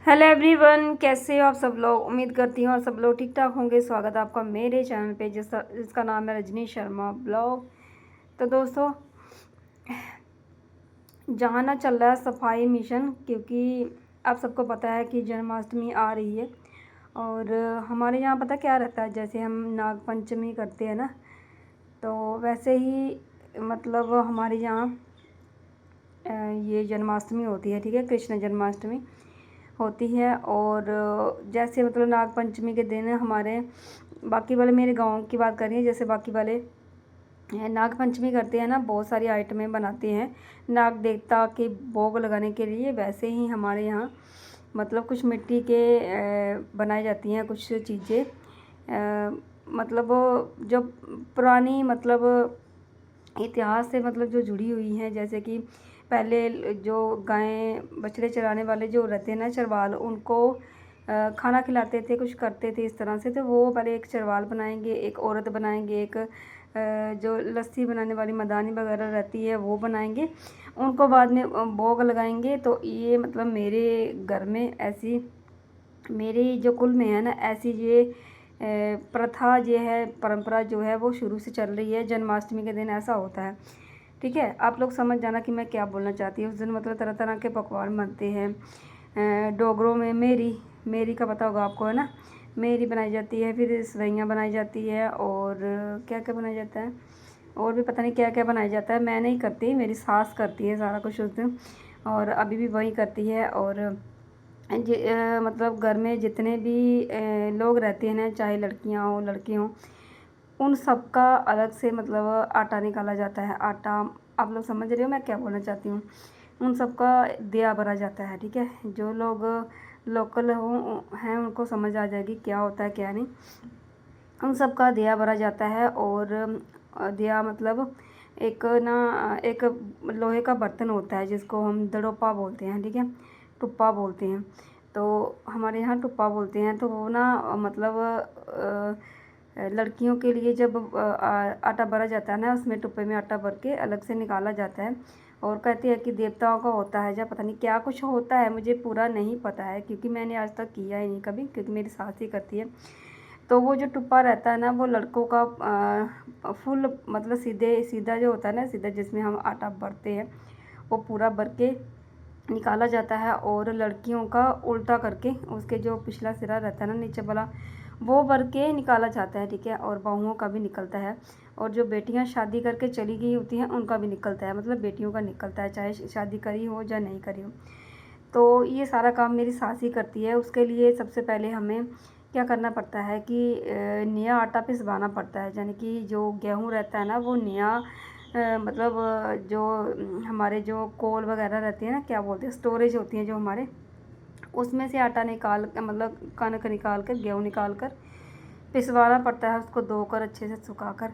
Hello everyone, कैसे हो आप सब लोग। उम्मीद करती हूँ आप सब लोग ठीक ठाक होंगे। स्वागत है आपका मेरे चैनल पे जिसका नाम है रजनी शर्मा ब्लॉग। तो दोस्तों, जहाँ ना चल रहा है सफाई मिशन, क्योंकि आप सबको पता है कि जन्माष्टमी आ रही है। और हमारे यहाँ पता क्या रहता है, जैसे हम नाग पंचमी करते हैं ना, तो वैसे ही मतलब हमारे यहाँ ये जन्माष्टमी होती है। ठीक है, कृष्ण जन्माष्टमी होती है। और जैसे मतलब नाग पंचमी के दिन हमारे बाकी वाले, मेरे गांव की बात करें, जैसे बाकी वाले नाग पंचमी करते हैं ना, बहुत सारी आइटमें बनाते हैं नाग देवता के भोग लगाने के लिए। वैसे ही हमारे यहाँ मतलब कुछ मिट्टी के बनाई जाती हैं कुछ चीज़ें, मतलब जो पुरानी मतलब इतिहास से मतलब जो जुड़ी हुई हैं। जैसे कि पहले जो गायें बछड़े चराने वाले जो रहते हैं ना, चरवाल, उनको खाना खिलाते थे, कुछ करते थे इस तरह से। तो वो पहले एक चरवाल बनाएंगे, एक औरत बनाएंगे, एक जो लस्सी बनाने वाली मदानी वगैरह रहती है वो बनाएंगे, उनको बाद में भोग लगाएंगे। तो ये मतलब मेरे घर में ऐसी, मेरी जो कुल में है ना, ऐसी ये प्रथा ये है, परंपरा जो है वो शुरू से चल रही है। जन्माष्टमी के दिन ऐसा होता है। ठीक है, आप लोग समझ जाना कि मैं क्या बोलना चाहती हूँ। उस दिन मतलब तरह तरह के पकवान बनते हैं। डोगरों में मेरी मेरी का पता होगा आपको, है ना। मेरी बनाई जाती है, फिर सवैयाँ बनाई जाती है, और क्या क्या बनाया जाता है, और भी पता नहीं क्या क्या बनाया जाता है। मैं नहीं करती, मेरी सास करती है सारा कुछ उस दिन, और अभी भी वही करती है। और मतलब घर में जितने भी लोग रहते हैं ना, चाहे लड़कियां हों लड़के हों, उन सब का अलग से मतलब आटा निकाला जाता है। आटा, आप लोग समझ रहे हो मैं क्या बोलना चाहती हूँ। उन सब का दिया भरा जाता है। ठीक है, जो लोग लोकल हो हैं उनको समझ आ जाएगी क्या होता है क्या नहीं। उन सब का दिया भरा जाता है। और दिया मतलब एक ना, एक लोहे का बर्तन होता है जिसको हम दड़ोपा बोलते हैं। ठीक है, टुप्पा बोलते हैं, तो हमारे यहाँ टुप्पा बोलते हैं। तो वो ना मतलब लड़कियों के लिए जब आटा भरा जाता है ना, उसमें टुप्पे में आटा भर के अलग से निकाला जाता है। और कहते हैं कि देवताओं का होता है, या पता नहीं क्या कुछ होता है, मुझे पूरा नहीं पता है, क्योंकि मैंने आज तक किया ही नहीं कभी, क्योंकि मेरी सास ही करती है। तो वो जो टुप्पा रहता है ना, वो लड़कों का फुल मतलब सीधे सीधा जो होता है ना, सीधा जिसमें हम आटा भरते हैं, वो पूरा भर के निकाला जाता है। और लड़कियों का उल्टा करके उसके जो पिछला सिरा रहता है ना, नीचे वाला, वो भर के निकाला जाता है। ठीक है, और बहुओं का भी निकलता है, और जो बेटियां शादी करके चली गई होती हैं उनका भी निकलता है, मतलब बेटियों का निकलता है, चाहे शादी करी हो या नहीं करी हो। तो ये सारा काम मेरी सास ही करती है। उसके लिए सबसे पहले हमें क्या करना पड़ता है कि नया आटा पिसवाना पड़ता है, यानी कि जो गेहूँ रहता है ना, वो नया मतलब जो हमारे जो कोल वगैरह रहती है ना, क्या बोलते हैं, स्टोरेज होती है जो हमारे, उसमें से आटा निकाल मतलब कणक निकाल कर, गेहूँ निकाल कर पिसवाना पड़ता है, उसको धोकर अच्छे से सुखाकर।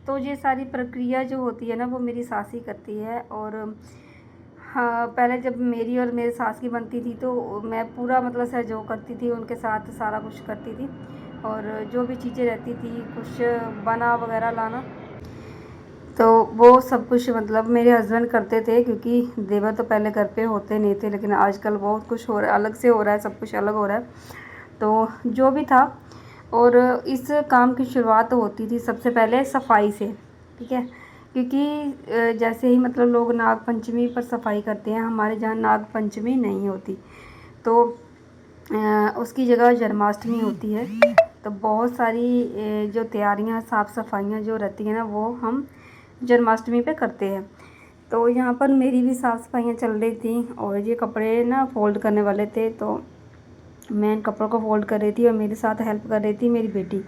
तो ये सारी प्रक्रिया जो होती है ना, वो मेरी सास ही करती है। और हाँ, पहले जब मेरी और मेरे सास की बनती थी तो मैं पूरा मतलब सहयोग करती थी, उनके साथ सारा कुछ करती थी। और जो भी चीज़ें रहती थी, कुछ बना वगैरह लाना, तो वो सब कुछ मतलब मेरे हस्बैंड करते थे, क्योंकि देवर तो पहले घर पे होते नहीं थे। लेकिन आजकल बहुत कुछ हो रहा है, अलग से हो रहा है, सब कुछ अलग हो रहा है। तो जो भी था, और इस काम की शुरुआत होती थी सबसे पहले सफाई से। ठीक है, क्योंकि जैसे ही मतलब लोग नाग पंचमी पर सफाई करते हैं, हमारे जहाँ नाग पंचमी नहीं होती, तो उसकी जगह जन्माष्टमी होती है। तो बहुत सारी जो तैयारियां, साफ़ सफाइयाँ जो रहती हैं ना, वो हम जन्माष्टमी पे करते हैं। तो यहाँ पर मेरी भी साफ़ सफाइयाँ चल रही थी, और ये कपड़े ना फोल्ड करने वाले थे, तो मैं इन कपड़ों को फोल्ड कर रही थी, और मेरे साथ हेल्प कर रही थी मेरी बेटी।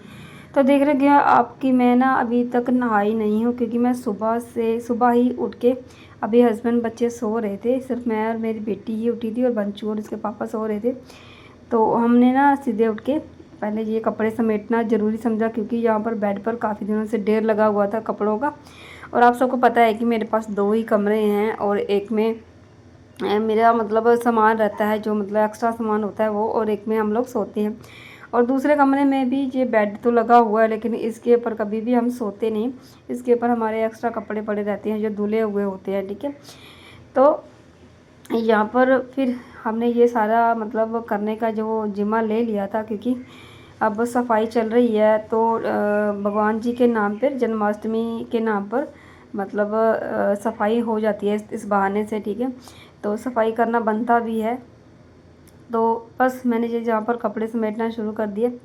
तो देख रहे गया आपकी, मैं ना अभी तक नहाई नहीं हूँ, क्योंकि मैं सुबह ही उठ के, अभी हस्बैंड बच्चे सो रहे थे, सिर्फ मैं और मेरी बेटी ही उठी थी, और बंचू और इसके पापा सो रहे थे। तो हमने ना सीधे उठ के पहले ये कपड़े समेटना ज़रूरी समझा, क्योंकि यहाँ पर बेड पर काफ़ी दिनों से ढेर लगा हुआ था कपड़ों का। और आप सबको पता है कि मेरे पास 2 ही कमरे हैं, और एक में मेरा मतलब सामान रहता है, जो मतलब एक्स्ट्रा सामान होता है वो, और एक में हम लोग सोते हैं। और दूसरे कमरे में भी ये बेड तो लगा हुआ है, लेकिन इसके ऊपर कभी भी हम सोते नहीं। इसके ऊपर हमारे एक्स्ट्रा कपड़े पड़े रहते हैं जो धुले हुए होते हैं। ठीक है, तो यहाँ पर फिर हमने ये सारा मतलब करने का जो जिम्मा ले लिया था, क्योंकि अब सफाई चल रही है तो भगवान जी के नाम पर, जन्माष्टमी के नाम पर मतलब सफाई हो जाती है इस बहाने से, ठीक है। तो सफाई करना बनता भी है। तो बस मैंने ये जहाँ पर कपड़े समेटना शुरू कर दिए।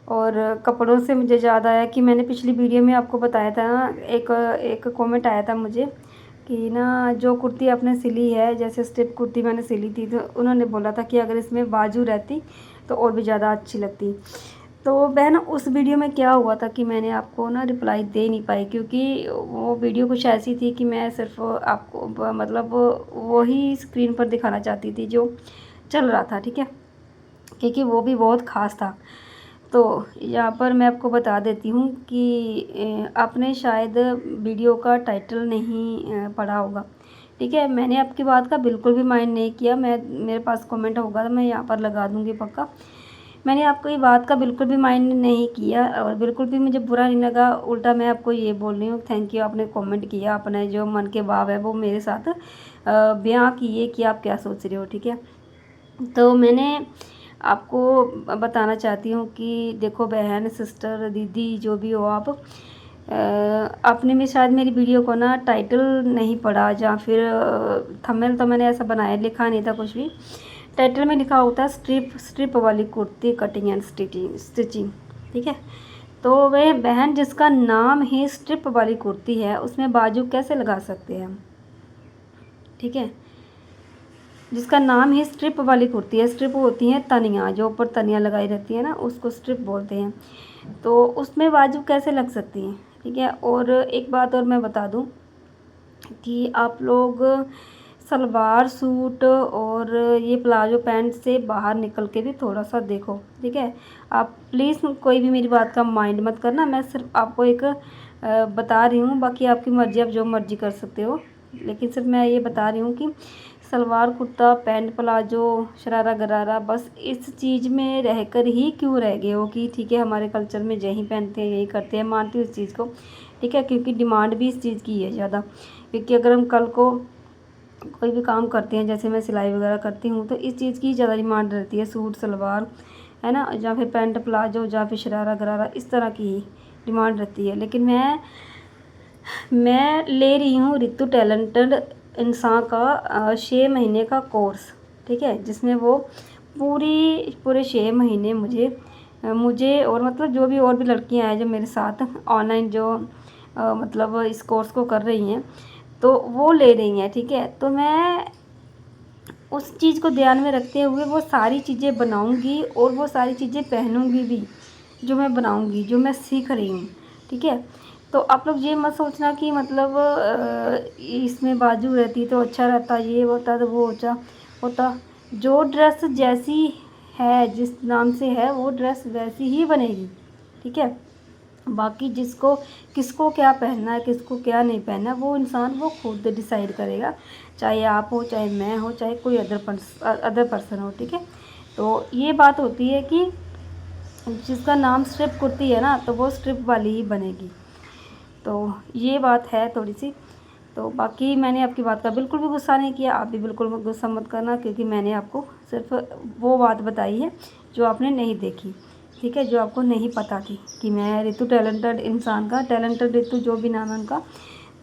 और कपड़ों से मुझे याद आया कि मैंने पिछली वीडियो में आपको बताया था ना, एक कमेंट आया था मुझे कि ना जो कुर्ती आपने सिली है, जैसे स्टिप कुर्ती मैंने सिली थी, तो उन्होंने बोला था कि अगर इसमें बाजू रहती तो और भी ज़्यादा अच्छी लगती। तो बहन उस वीडियो में क्या हुआ था कि मैंने आपको ना रिप्लाई दे नहीं पाई, क्योंकि वो वीडियो कुछ ऐसी थी कि मैं सिर्फ आपको मतलब वही स्क्रीन पर दिखाना चाहती थी जो चल रहा था, ठीक है, क्योंकि वो भी बहुत ख़ास था। तो यहाँ पर मैं आपको बता देती हूँ कि आपने शायद वीडियो का टाइटल नहीं पढ़ा होगा, ठीक है। मैंने आपकी बात का बिल्कुल भी माइंड नहीं किया। मेरे पास कमेंट होगा तो मैं यहाँ पर लगा दूँगी पक्का। मैंने आपको ये बात का बिल्कुल भी माइंड नहीं किया और बिल्कुल भी मुझे बुरा नहीं लगा। उल्टा मैं आपको ये बोल रही हूँ, थैंक यू, आपने कमेंट किया, अपने जो मन के भाव है वो मेरे साथ बयां किए कि आप क्या सोच रहे हो, ठीक है। तो मैंने आपको बताना चाहती हूँ कि देखो बहन, सिस्टर, दीदी, जो भी हो आप, आपने भी शायद मेरी वीडियो को ना टाइटल नहीं पढ़ा, या फिर थंबनेल तो मैंने ऐसा बनाया, लिखा नहीं था कुछ भी। टाइटल में लिखा होता है स्ट्रिप वाली कुर्ती कटिंग एंड स्टिचिंग, ठीक है। तो वह बहन जिसका नाम ही स्ट्रिप वाली कुर्ती है, उसमें बाजू कैसे लगा सकते हैं हम, ठीक है। जिसका नाम ही स्ट्रिप वाली कुर्ती है, स्ट्रिप होती हैं तनियाँ, जो ऊपर तनियाँ लगाई रहती है ना, उसको स्ट्रिप बोलते हैं। तो उसमें बाजू कैसे लग सकती हैं, ठीक है। और एक बात और मैं बता दूं कि आप लोग सलवार सूट और ये प्लाजो पैंट से बाहर निकल के भी थोड़ा सा देखो, ठीक है। आप प्लीज़ कोई भी मेरी बात का माइंड मत करना, मैं सिर्फ आपको एक बता रही हूँ, बाकी आपकी मर्ज़ी, आप जो मर्ज़ी कर सकते हो। लेकिन सिर्फ मैं ये बता रही हूँ कि सलवार कुर्ता पैंट प्लाजो शरारा गरारा बस इस चीज़ में रहकर ही क्यों रह गए हो कि ठीक है हमारे कल्चर में यही पहनते हैं, यही करते हैं, मानती हूँ इस चीज़ को, ठीक है, क्योंकि डिमांड भी इस चीज़ की है ज़्यादा। क्योंकि अगर हम कल को कोई भी काम करते हैं, जैसे मैं सिलाई वगैरह करती हूँ, तो इस चीज़ की ज़्यादा डिमांड रहती है, सूट सलवार है ना, या फिर पैंट प्लाजो, या फिर शरारा गरारा, इस तरह की ही डिमांड रहती है। लेकिन मैं ले रही हूँ रितु टैलेंटेड इंसान का 6 महीने का कोर्स, ठीक है, जिसमें वो पूरे 6 महीने मुझे और मतलब जो भी और भी लड़कियां हैं जो मेरे साथ ऑनलाइन जो मतलब इस कोर्स को कर रही हैं, तो वो ले रही हैं, ठीक है। तो मैं उस चीज़ को ध्यान में रखते हुए वो सारी चीज़ें बनाऊंगी और वो सारी चीज़ें पहनूंगी भी, जो मैं बनाऊंगी, जो मैं सीख रही हूँ, ठीक है। तो आप लोग ये मत सोचना कि मतलब इसमें बाजू रहती तो अच्छा रहता, ये होता तो वो होता। जो ड्रेस जैसी है, जिस नाम से है, वो ड्रेस वैसी ही बनेगी, ठीक है। बाकी किसको क्या पहनना है, किसको क्या नहीं पहनना है, वो इंसान वो खुद डिसाइड करेगा, चाहे आप हो, चाहे मैं हो, चाहे कोई अदर पर्सन हो, ठीक है। तो ये बात होती है कि जिसका नाम स्ट्रिप कुर्ती है ना, तो वो स्ट्रिप वाली ही बनेगी। तो ये बात है थोड़ी सी। तो बाकी मैंने आपकी बात का बिल्कुल भी गुस्सा नहीं किया, आप भी बिल्कुल गुस्सा मत करना, क्योंकि मैंने आपको सिर्फ वो बात बताई है जो आपने नहीं देखी, ठीक है, जो आपको नहीं पता थी कि मैं रितु टैलेंटेड इंसान का, टैलेंटेड रितु जो भी नाम है उनका,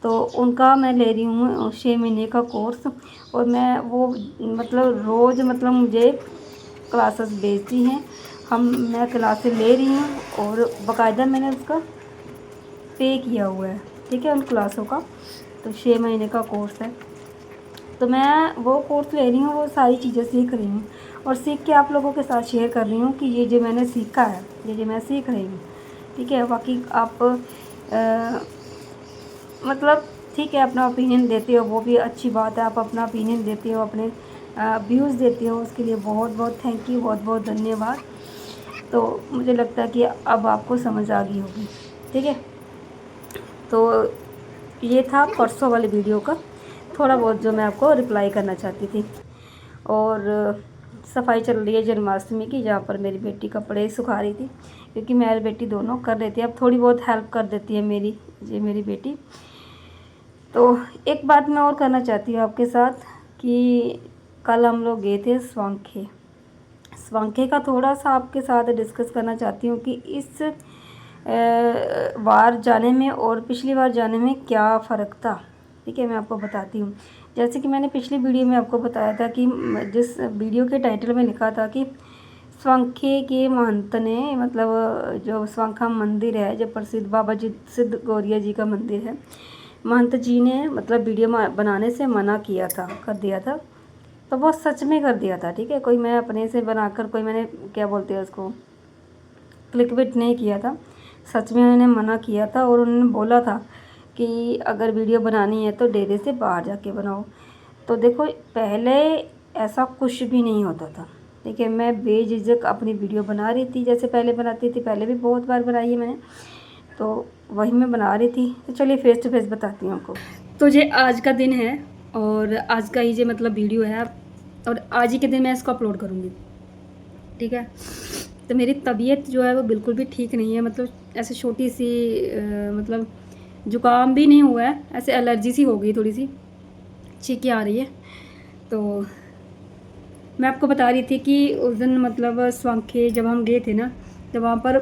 तो उनका मैं ले रही हूँ 6 महीने का कोर्स। और मैं वो मतलब रोज़ मतलब मुझे क्लासेस भेजती हैं, मैं क्लासेस ले रही हूँ और बाकायदा मैंने उसका पे किया हुआ है, ठीक है, उन क्लासों का। तो 6 महीने का कोर्स है, तो मैं वो कोर्स ले रही हूँ, वो सारी चीज़ें सीख रही हूँ और सीख के आप लोगों के साथ शेयर कर रही हूँ कि ये जो मैंने सीखा है, ये जो मैं सीख रही हूँ, ठीक है। बाकी आप मतलब ठीक है, अपना ओपिनियन देते हो, वो भी अच्छी बात है, आप अपना ओपिनियन देते हो, अपने व्यूज़ देते हो, उसके लिए बहुत बहुत थैंक यू, बहुत बहुत धन्यवाद। तो मुझे लगता है कि अब आपको समझ आ गई होगी, ठीक है। तो ये था परसों वाली वीडियो का थोड़ा बहुत जो मैं आपको रिप्लाई करना चाहती थी। और सफाई चल रही है जन्माष्टमी की, जहाँ पर मेरी बेटी कपड़े सुखा रही थी, क्योंकि मेरी बेटी दोनों कर देती है, अब थोड़ी बहुत हेल्प कर देती है मेरी बेटी। तो एक बात मैं और करना चाहती हूँ आपके साथ कि कल हम लोग गए थे स्वांखे। स्वांखे का थोड़ा सा आपके साथ डिस्कस करना चाहती हूँ कि इस बार जाने में और पिछली बार जाने में क्या फ़र्क था। ठीक है, मैं आपको बताती हूँ। जैसे कि मैंने पिछली वीडियो में आपको बताया था कि जिस वीडियो के टाइटल में लिखा था कि स्वांखे के महंत ने, मतलब जो स्वांखा मंदिर है, जो प्रसिद्ध बाबा जी सिद्ध गौरिया जी का मंदिर है, महंत जी ने मतलब वीडियो बनाने से मना किया था, कर दिया था। तो वो सच में कर दिया था। ठीक है, कोई मैं अपने से बनाकर कोई मैंने क्या बोलते हैं उसको क्लिकबिट नहीं किया था। सच में उन्होंने मना किया था और उन्होंने बोला था कि अगर वीडियो बनानी है तो डेरे से बाहर जाके बनाओ। तो देखो, पहले ऐसा कुछ भी नहीं होता था। ठीक है, मैं बेझिझक अपनी वीडियो बना रही थी, जैसे पहले बनाती थी। पहले भी बहुत बार बनाई है मैंने, तो वही मैं बना रही थी। तो चलिए फेस टू फेस बताती हूँ आपको। तो ये आज का दिन है और आज का ही ये मतलब वीडियो है, और आज ही के दिन मैं इसको अपलोड करूँगी। ठीक है, तो मेरी तबीयत जो है वो बिल्कुल भी ठीक नहीं है। मतलब ऐसे छोटी सी मतलब जुकाम भी नहीं हुआ है, ऐसे एलर्जी सी हो गई, थोड़ी सी छींकें आ रही है। तो मैं आपको बता रही थी कि उस दिन मतलब स्वांखे जब हम गए थे ना, तो वहाँ पर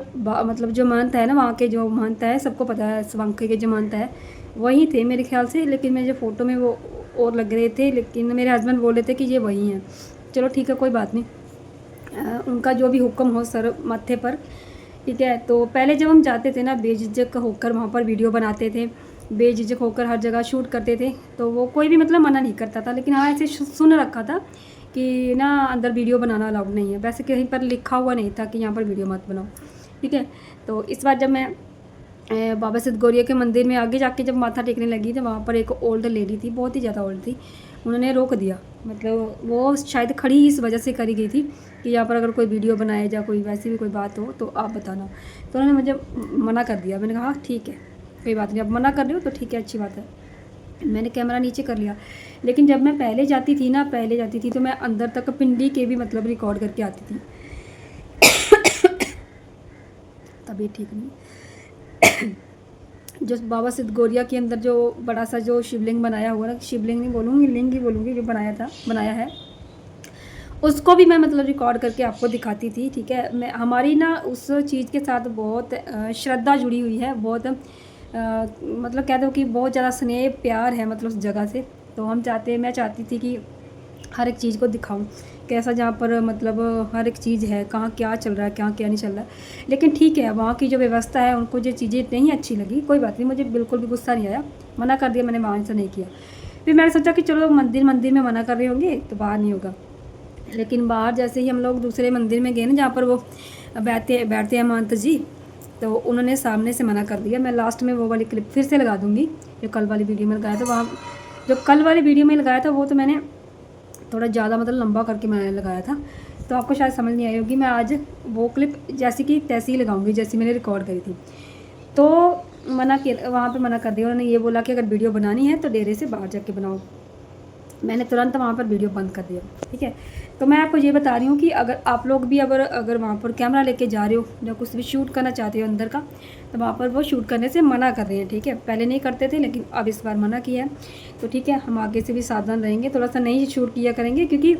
मतलब जो महंत है ना, वहाँ के जो महंत है, सबको पता है स्वांखे के जो महंत है वही थे मेरे ख्याल से। लेकिन मेरे फ़ोटो में वो और लग रहे थे, लेकिन मेरे हस्बैंड बोल रहे थे कि ये वही हैं। चलो ठीक है, कोई बात नहीं, उनका जो भी हुक्म हो सर माथे पर। ठीक है, तो पहले जब हम जाते थे ना, बेझिझक होकर वहाँ पर वीडियो बनाते थे, बेझिझक होकर हर जगह शूट करते थे, तो वो कोई भी मतलब मना नहीं करता था। लेकिन हाँ, ऐसे सुन रखा था कि ना अंदर वीडियो बनाना अलाउड नहीं है। वैसे कहीं पर लिखा हुआ नहीं था कि यहाँ पर वीडियो मत बनाओ। ठीक है, तो इस बार जब मैं बाबा सिद्ध गौरिया के मंदिर में आगे जाके जब माथा टेकने लगी, तो वहाँ पर एक ओल्ड लेडी थी, बहुत ही ज़्यादा ओल्ड थी। उन्होंने रोक दिया, मतलब वो शायद खड़ी इस वजह से करी गई थी कि यहाँ पर अगर कोई वीडियो बनाए या कोई वैसी भी कोई बात हो तो आप बताना। तो उन्होंने मुझे मना कर दिया। मैंने कहा हाँ ठीक है, कोई बात नहीं, अब मना कर रहे हो तो ठीक है, अच्छी बात है। मैंने कैमरा नीचे कर लिया। लेकिन जब मैं पहले जाती थी तो मैं अंदर तक पिंडी के भी मतलब रिकॉर्ड करके आती थी। तबीयत ठीक नहीं। जो बाबा सिद्ध गौरिया के अंदर जो बड़ा सा जो शिवलिंग बनाया हुआ ना, शिवलिंग नहीं बोलूँगी, लिंग ही बोलूँगी, जो बनाया है, उसको भी मैं मतलब रिकॉर्ड करके आपको दिखाती थी। ठीक है, मैं हमारी ना उस चीज़ के साथ बहुत श्रद्धा जुड़ी हुई है, बहुत मतलब कह दो कि बहुत ज़्यादा स्नेह प्यार है मतलब उस जगह से। तो मैं चाहती थी कि हर एक चीज़ को दिखाऊं, कैसा जहाँ पर मतलब हर एक चीज़ है, कहाँ क्या चल रहा है, क्या क्या नहीं चल रहा है। लेकिन ठीक है, वहाँ की जो व्यवस्था है, उनको जो चीज़ें नहीं अच्छी लगी, कोई बात नहीं, मुझे बिल्कुल भी गुस्सा नहीं आया, मना कर दिया मैंने, वहाँ से नहीं किया। फिर मैंने सोचा कि चलो मंदिर में मना कर रहे होंगे तो बाहर नहीं होगा। लेकिन बाहर जैसे ही हम लोग दूसरे मंदिर में गए ना, जहाँ पर वो बैठते हैं महंत जी, तो उन्होंने सामने से मना कर दिया। मैं लास्ट में वो वाली क्लिप फिर से लगा दूँगी जो कल वाली वीडियो में लगाया था। वहाँ जो कल वाली वीडियो में लगाया था वो तो मैंने थोड़ा ज़्यादा मतलब लंबा करके मैंने लगाया था, तो आपको शायद समझ नहीं आई होगी। मैं आज वो क्लिप जैसी कि तैसी ही लगाऊंगी जैसी मैंने रिकॉर्ड करी थी। तो वहाँ पे मना कर दिया। उन्होंने ये बोला कि अगर वीडियो बनानी है तो डेरे से बाहर जाके बनाओ। मैंने तुरंत वहाँ पर वीडियो बंद कर दिया। ठीक है, तो मैं आपको ये बता रही हूँ कि अगर आप लोग भी अगर वहाँ पर कैमरा लेके जा रहे हो या कुछ भी शूट करना चाहते हो अंदर का, तो वहाँ पर वो शूट करने से मना कर रहे हैं। ठीक है, पहले नहीं करते थे लेकिन अब इस बार मना किया है। तो ठीक है, हम आगे से भी सावधान रहेंगे, थोड़ा सा नहीं शूट किया करेंगे, क्योंकि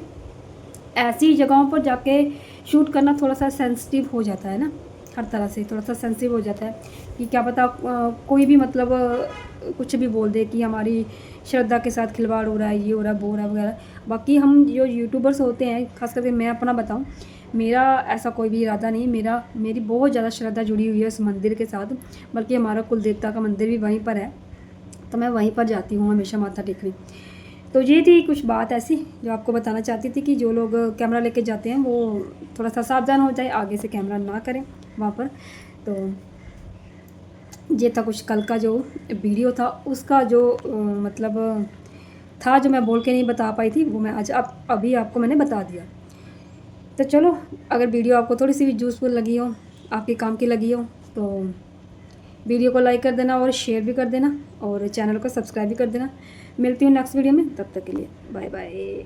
ऐसी जगहों पर जाके शूट करना थोड़ा सा सेंसिटिव हो जाता है ना, हर तरह से थोड़ा सा सेंसिटिव हो जाता है कि क्या पता कोई भी मतलब कुछ भी बोल दे कि हमारी श्रद्धा के साथ खिलवाड़ हो रहा है, ये हो रहा है, वो हो रहा है वगैरह। बाकी हम जो यूट्यूबर्स होते हैं, खास करके मैं अपना बताऊं, मेरा ऐसा कोई भी इरादा नहीं। मेरी बहुत ज़्यादा श्रद्धा जुड़ी हुई है उस मंदिर के साथ, बल्कि हमारा कुल देवता का मंदिर भी वहीं पर है, तो मैं वहीं पर जाती हूँ हमेशा माथा टेकने। तो ये थी कुछ बात ऐसी जो आपको बताना चाहती थी कि जो लोग कैमरा लेके जाते हैं वो थोड़ा सा सावधान हो जाए, आगे से कैमरा ना करें वहाँ पर। तो ये था कुछ कल का जो वीडियो था, उसका जो मतलब था, जो मैं बोल के नहीं बता पाई थी, वो मैं आज अभी आपको मैंने बता दिया। तो चलो, अगर वीडियो आपको थोड़ी सी भी यूज़फुल लगी हो, आपके काम की लगी हो, तो वीडियो को लाइक कर देना और शेयर भी कर देना और चैनल को सब्सक्राइब भी कर देना। मिलती हूँ नेक्स्ट वीडियो में, तब तक के लिए बाय बाय।